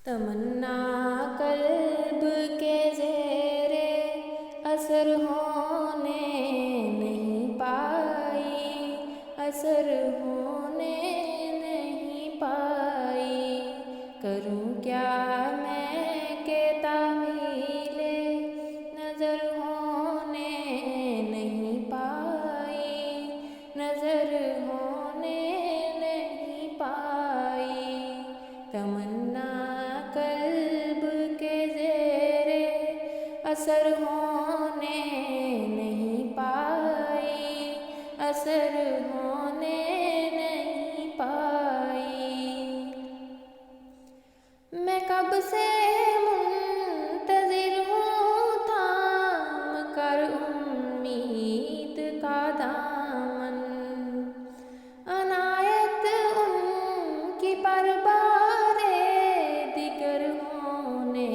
तमन्ना कल्ब के ज़ेरे असर होने नहीं पाई, असर होने नहीं पाई। करूं क्या मैं के तामीले नज़र होने नहीं पाई, नज़र होने नहीं पाई। तमन्ना कल्ब के ज़ेरे असर होने नहीं पाई, असर होने नहीं पाई। मैं कब से मुंतज़िर हूँ थाम कर उम्मीद का दामन, अनायत उनकी परबारे दिगर होने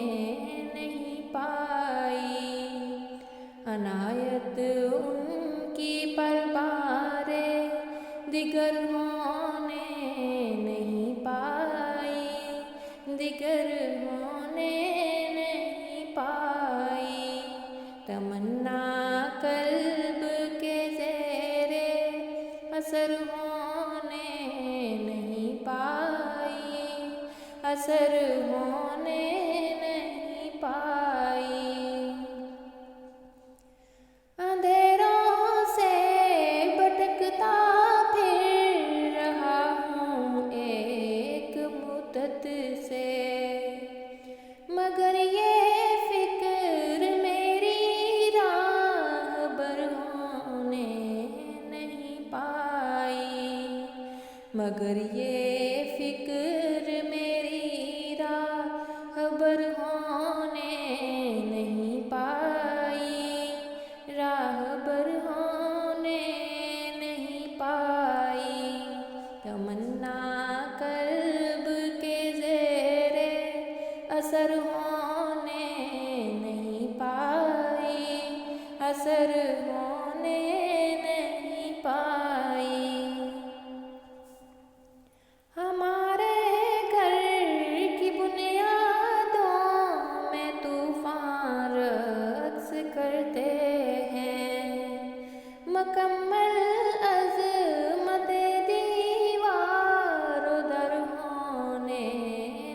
नहीं पाई, अनायत उनकी परबारे दिगर होने नहीं पाई, दिगर होने नहीं पाई। तमन्ना कल्ब के ज़ेरे असर होने नहीं पाई, असर होने नहीं पाई। अंधेरों से भटकता फिर रहा हूँ एक मुद्दत से, मगर ये फिक्र मेरी राहबर होने नहीं पाई, मगर ये फिक्र मेरी राहबर होने नहीं पाई, राहबर होने नहीं पाई। तमन्ना कल्ब के ज़ेरे असर होने नहीं पाई, असर होने नहीं पाई। हमारे घर की बुनियादों में तूफान रक्स करते हैं, मुकम्मल अज़मत दीवार दर होने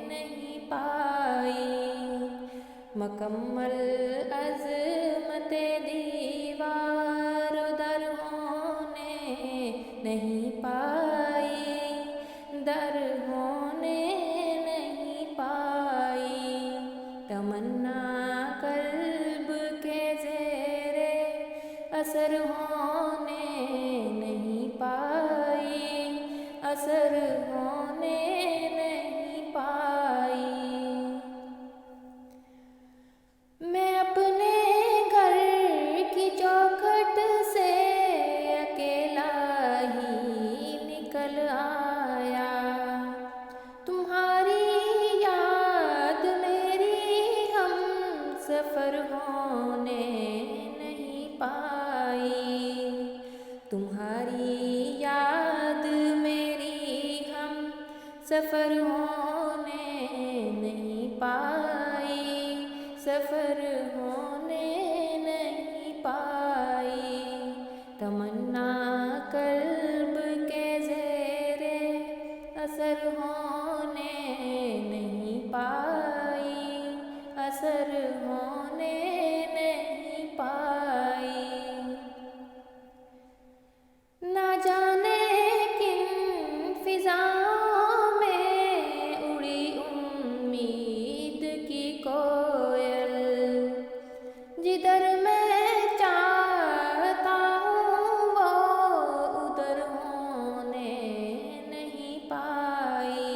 नहीं पाई, मुकम्मल अज़मत दीवार दर होने नहीं पाई, दर होने नहीं पाई। तमन्ना कल्ब के ज़ेरे असर होने नहीं पाई, असर होने नहीं पाई। मैं अपने घर की चौखट से अकेला ही निकल आया, तुम्हारी याद मेरी हम सफ़र होने नहीं पाई, तुम्हारी याद मेरी हम सफ़र होने नहीं पाई, सफ़र होने नहीं पाई। तमन्ना कल्ब के ज़ेरे असर होने नहीं पाई, असर होने नहीं पाई। ना जाने किन फिज़ाओं में उड़ी उम्मीद की कोयल, जिधर मैं चाहता हूँ वो उधर होने नहीं पाई,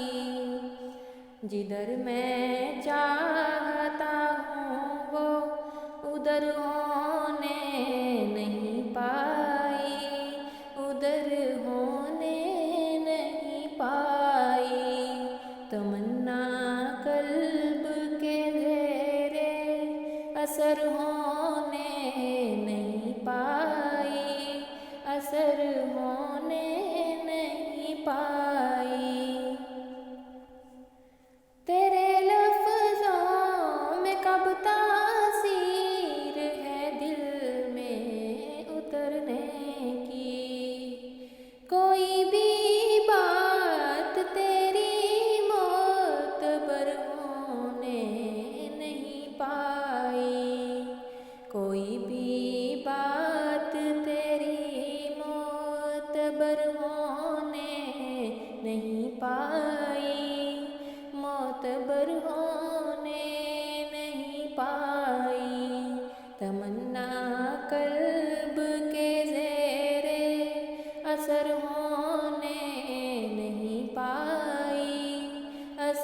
जिधर मैं चाहता हूँ वो उधर होने नहीं पाई, उधर होने नहीं पाई। तमन्ना कल्ब के ज़ेरे असर होने नहीं पाई, असर होने नहीं पाई। तेरे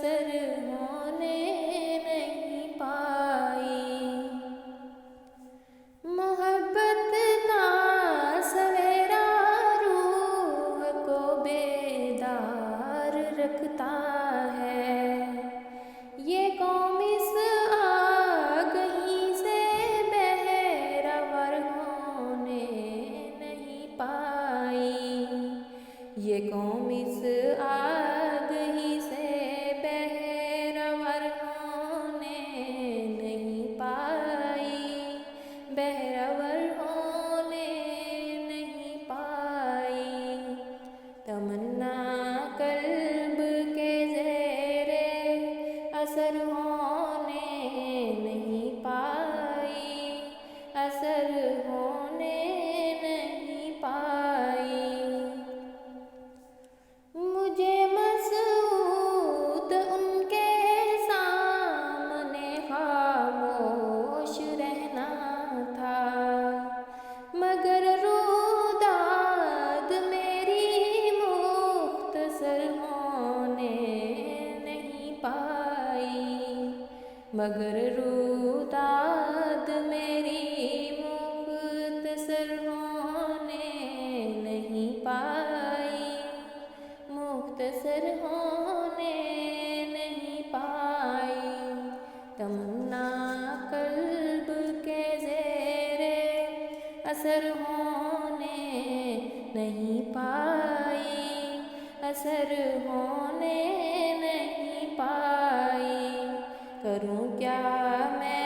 असर होने नहीं पाई। मोहब्बत का सवेरा रूह को बेदार रखता है। ये कौम इस आग ही से बहरावर होने नहीं पाई। ये कौम इस आग ही से बहरावर होने नहीं पाई। बहरावर होने नहीं पाई। तमन्ना कल्ब के ज़ेरे असर होने नहीं पाई। असर होने नहीं पाई। मुझे मसऊद उनके सामने खामोश रहना था, मगर रुदाद मेरी मुख्तसर होने नहीं पाई। मगर रुदाद मेरी मुख्तसर होने नहीं पाई। मुख्तसर होने नहीं पाई। तमन्ना कल्ब के ज़ेरे असर होने नहीं पाई। असर होने नहीं पाई। करूं क्या मैं